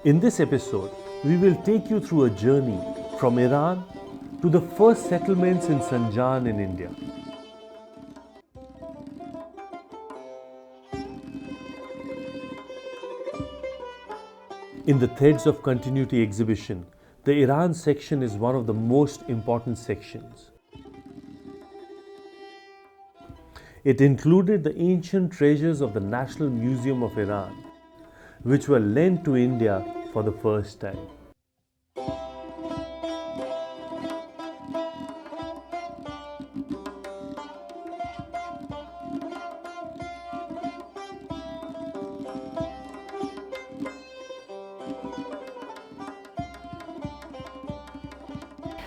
In this episode, we will take you through a journey from Iran to the first settlements in Zanjan in India. In the Threads of Continuity exhibition, the Iran section is one of the most important sections. It included the ancient treasures of the National Museum of Iran, which were lent to India for the first time.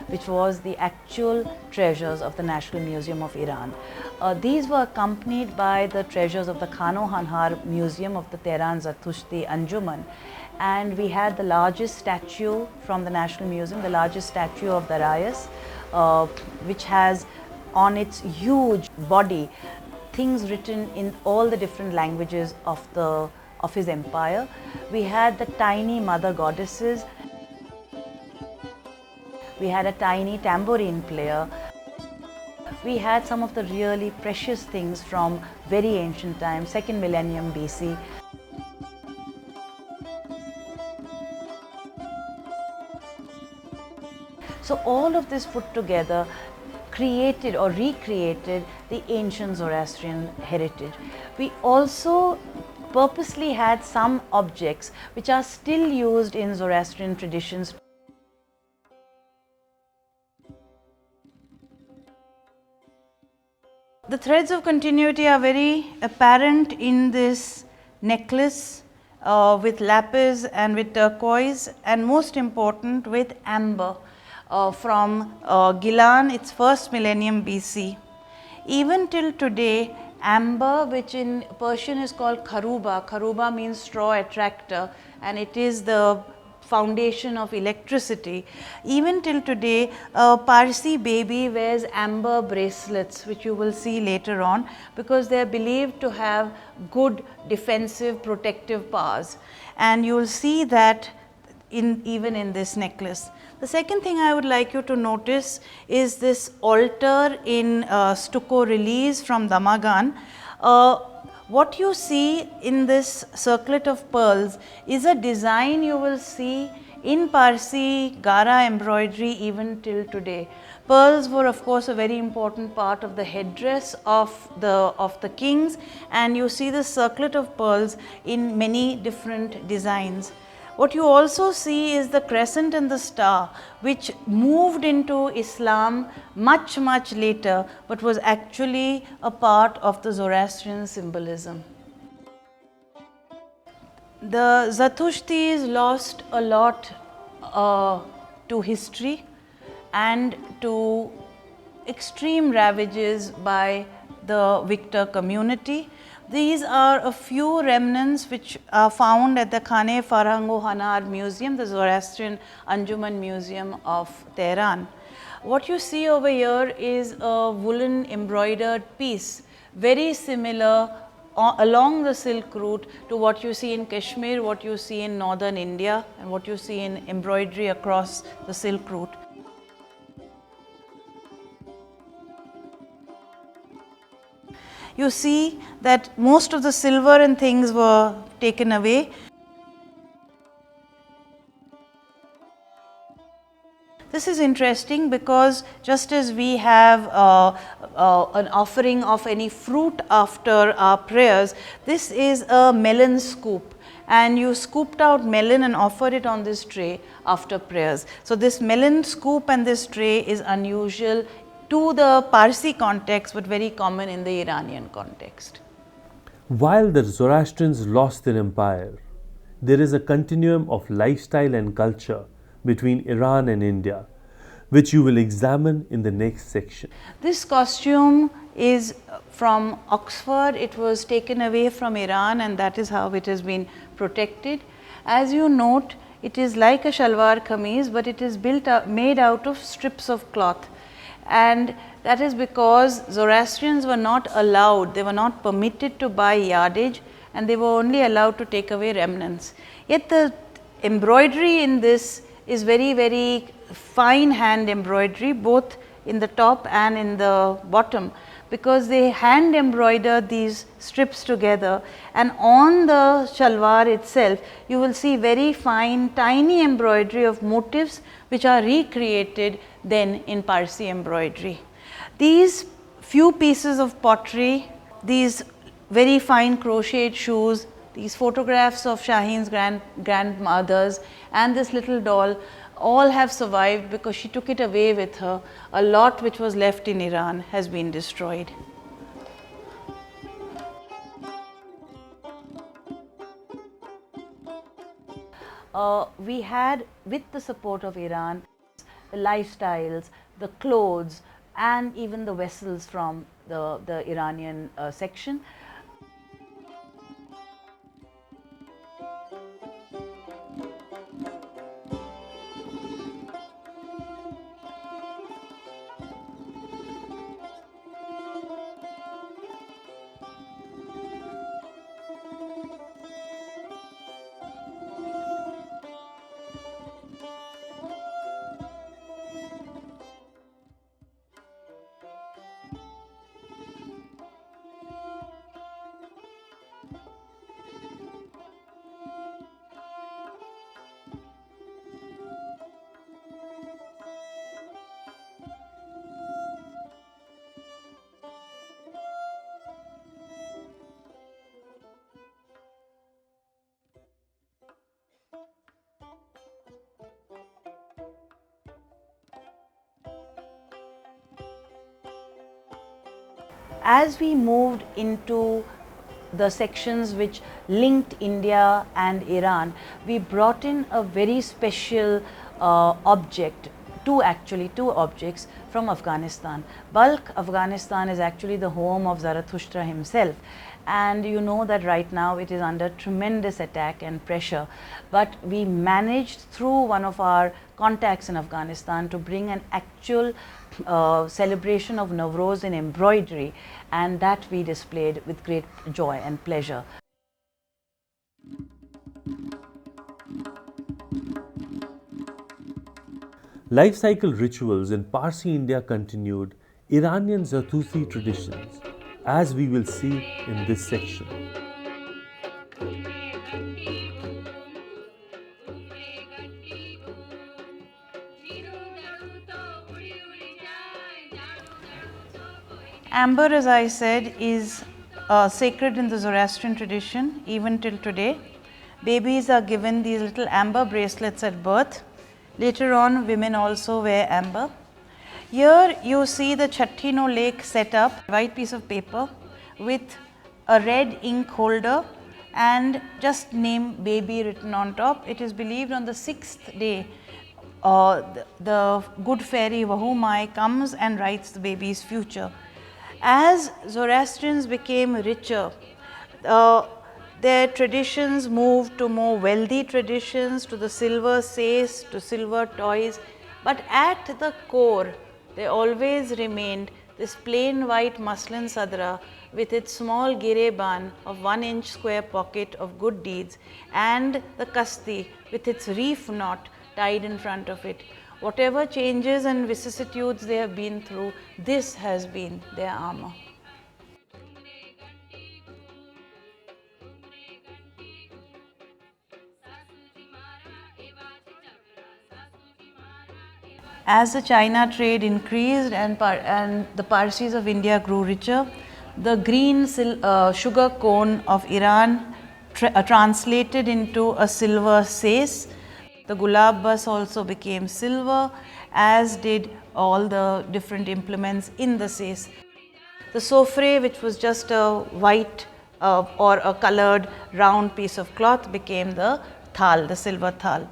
Which was the actual treasures of the National Museum of Iran. These were accompanied by the treasures of the Khan-o-Hanhar Museum of the Tehran Zatushti Anjuman, and we had the largest statue from the National Museum, the largest statue of Darius, which has on its huge body things written in all the different languages of his empire. We had the tiny mother goddesses. We had a tiny tambourine player. We had some of the really precious things from very ancient times, 2nd millennium BC. So all of this put together created or recreated the ancient Zoroastrian heritage. We also purposely had some objects which are still used in Zoroastrian traditions. The threads of continuity are very apparent in this necklace with lapis and with turquoise, and most important with amber from Gilan, its 1st millennium BC. Even till today, amber, which in Persian is called kharuba, kharuba means straw attractor, and it is the foundation of electricity. Even till today, a Parsi baby wears amber bracelets, which you will see later on, because they are believed to have good defensive protective powers, and you will see that even in this necklace. The second thing I would like you to notice is this altar in stucco reliefs from Damagan. What you see in this circlet of pearls is a design you will see in Parsi Gara embroidery even till today. Pearls were of course a very important part of the headdress of the kings, and you see the circlet of pearls in many different designs. What you also see is the crescent and the star, which moved into Islam much later, but was actually a part of the Zoroastrian symbolism. The Zatushtis lost a lot to history and to extreme ravages by the victor community. These are a few remnants which are found at the Khane Farhango Hanar Museum, the Zoroastrian Anjuman Museum of Tehran. What you see over here is a woolen embroidered piece, very similar along the Silk Route to what you see in Kashmir, what you see in northern India, and what you see in embroidery across the Silk Route. You see that most of the silver and things were taken away. This is interesting because just as we have an offering of any fruit after our prayers, this is a melon scoop, and you scooped out melon and offered it on this tray after prayers. So this melon scoop and this tray is unusual to the Parsi context, but very common in the Iranian context. While the Zoroastrians lost their empire, there is a continuum of lifestyle and culture between Iran and India, which you will examine in the next section. This costume is from Oxford. It was taken away from Iran, and that is how it has been protected. As you note, it is like a shalwar kameez, but it is made out of strips of cloth. And that is because Zoroastrians were not allowed, they were not permitted to buy yardage, and they were only allowed to take away remnants. Yet the embroidery in this is very, very fine hand embroidery, both in the top and in the bottom, because they hand embroider these strips together, and on the shalwar itself you will see very fine tiny embroidery of motifs which are recreated then in Parsi embroidery. These few pieces of pottery, these very fine crocheted shoes, these photographs of Shaheen's grandmothers and this little doll all have survived because she took it away with her. A lot which was left in Iran has been destroyed. We had, with the support of Iran, the lifestyles, the clothes and even the vessels from the Iranian section. As we moved into the sections which linked India and Iran, we brought in a very special object, two objects from Afghanistan. Balkh, Afghanistan is actually the home of Zarathustra himself, and you know that right now it is under tremendous attack and pressure, but we managed through one of our contacts in Afghanistan to bring an actual celebration of Nowruz in embroidery, and that we displayed with great joy and pleasure. Life cycle rituals in Parsi India continued Iranian Zartusi traditions, as we will see in this section. Amber, as I said, is sacred in the Zoroastrian tradition even till today. Babies are given these little amber bracelets at birth. Later on, women also wear amber. Here you see the Chattino lake set up, white piece of paper with a red ink holder and just name baby written on top. It is believed on the 6th day the good fairy Vahumai comes and writes the baby's future. As Zoroastrians became richer, their traditions moved to more wealthy traditions, to the silver sais, to silver toys, but at the core there always remained this plain white muslin sadra with its small gireban of 1-inch square pocket of good deeds, and the kasti with its reef knot tied in front of it. Whatever changes and vicissitudes they have been through, this has been their armor. As the China trade increased and the Parsis of India grew richer, the green sugar cone of Iran translated into a silver sais. The gulab bus also became silver, as did all the different implements in the sais. The sofre, which was just a white or a colored round piece of cloth, became the thal, the silver thal.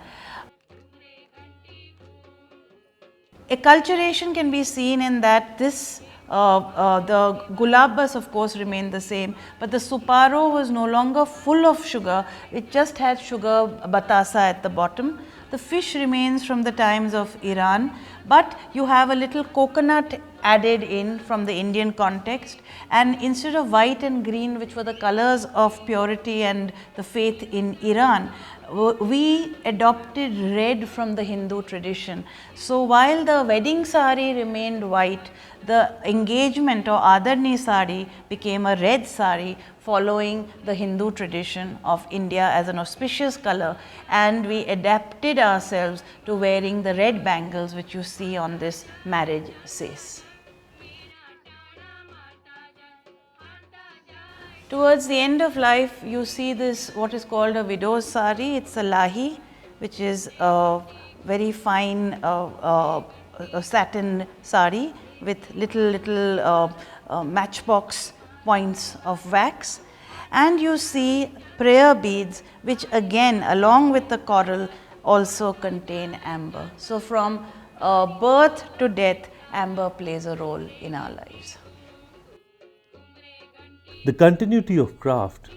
Acculturation can be seen in that this the gulab bus of course remained the same, but the suparo was no longer full of sugar, it just had sugar batasa at the bottom. The fish remains from the times of Iran, but you have a little coconut added in from the Indian context, and instead of white and green, which were the colors of purity and the faith in Iran, we adopted red from the Hindu tradition. So while the wedding sari remained white, the engagement or Adarni sari became a red sari, following the Hindu tradition of India as an auspicious color, and we adapted ourselves to wearing the red bangles which you see on this marriage sais. Towards the end of life, you see this what is called a widow's sari. It's a lahi, which is a very fine satin sari with little matchbox points of wax, and you see prayer beads, which again along with the coral also contain amber. So from birth to death, amber plays a role in our lives. The continuity of craft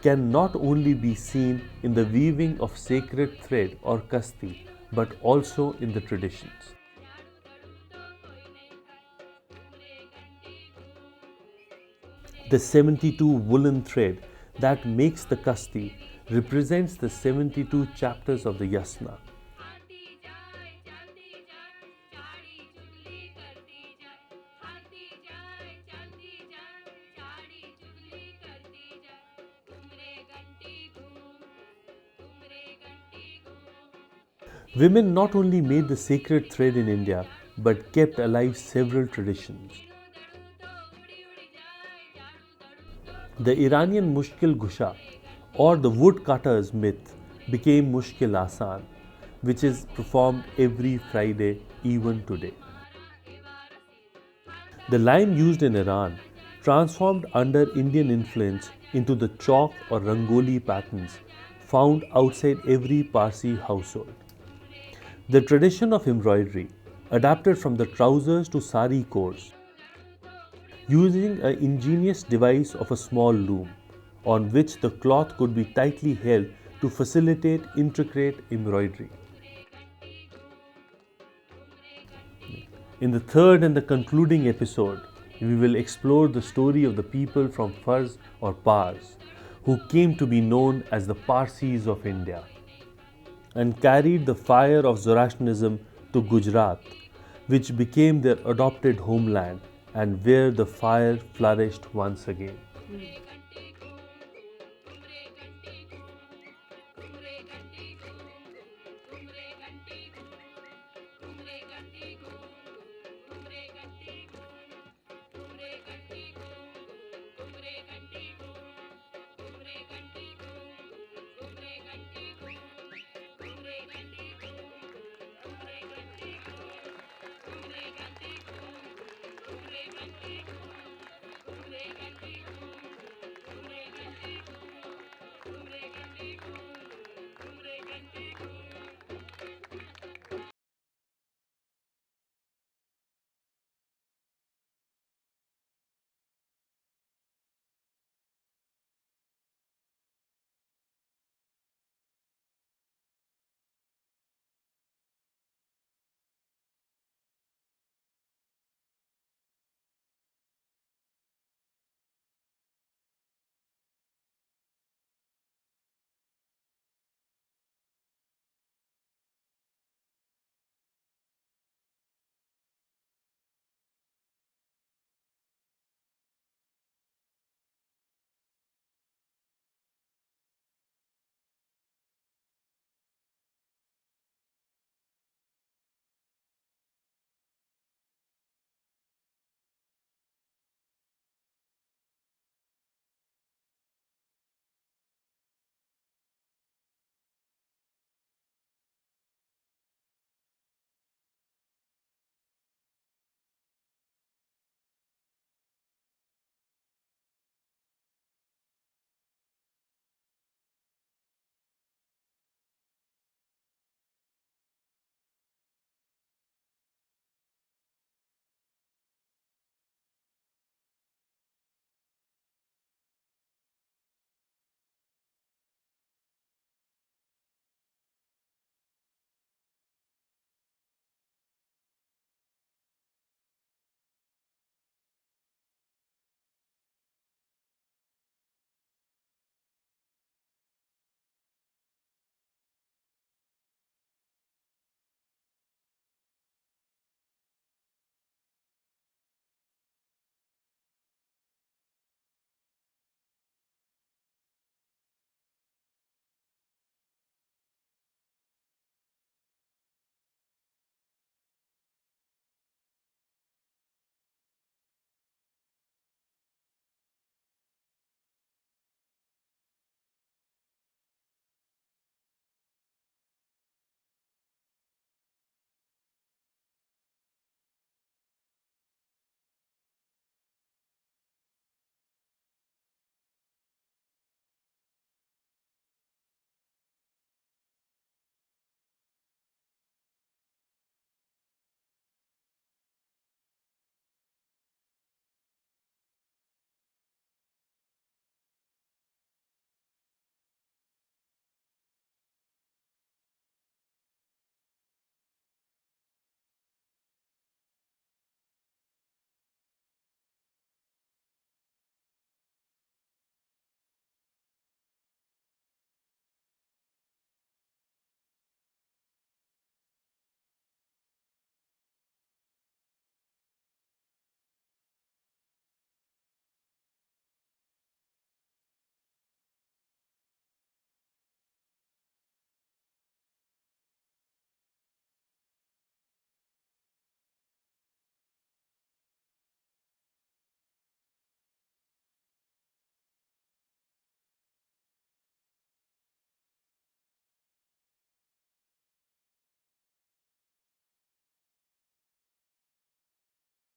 can not only be seen in the weaving of sacred thread or kasti, but also in the traditions. The 72 woolen thread that makes the kasti represents the 72 chapters of the yasna. Women not only made the sacred thread in India, but kept alive several traditions. The Iranian Mushkil Gusha or the woodcutter's myth became Mushkil Asan, which is performed every Friday even today. The lime used in Iran transformed under Indian influence into the chalk or rangoli patterns found outside every Parsi household. The tradition of embroidery adapted from the trousers to sari cores, using an ingenious device of a small loom on which the cloth could be tightly held to facilitate intricate embroidery. In the third and the concluding episode, we will explore the story of the people from Fars or Pars who came to be known as the Parsis of India and carried the fire of Zoroastrianism to Gujarat, which became their adopted homeland and where the fire flourished once again.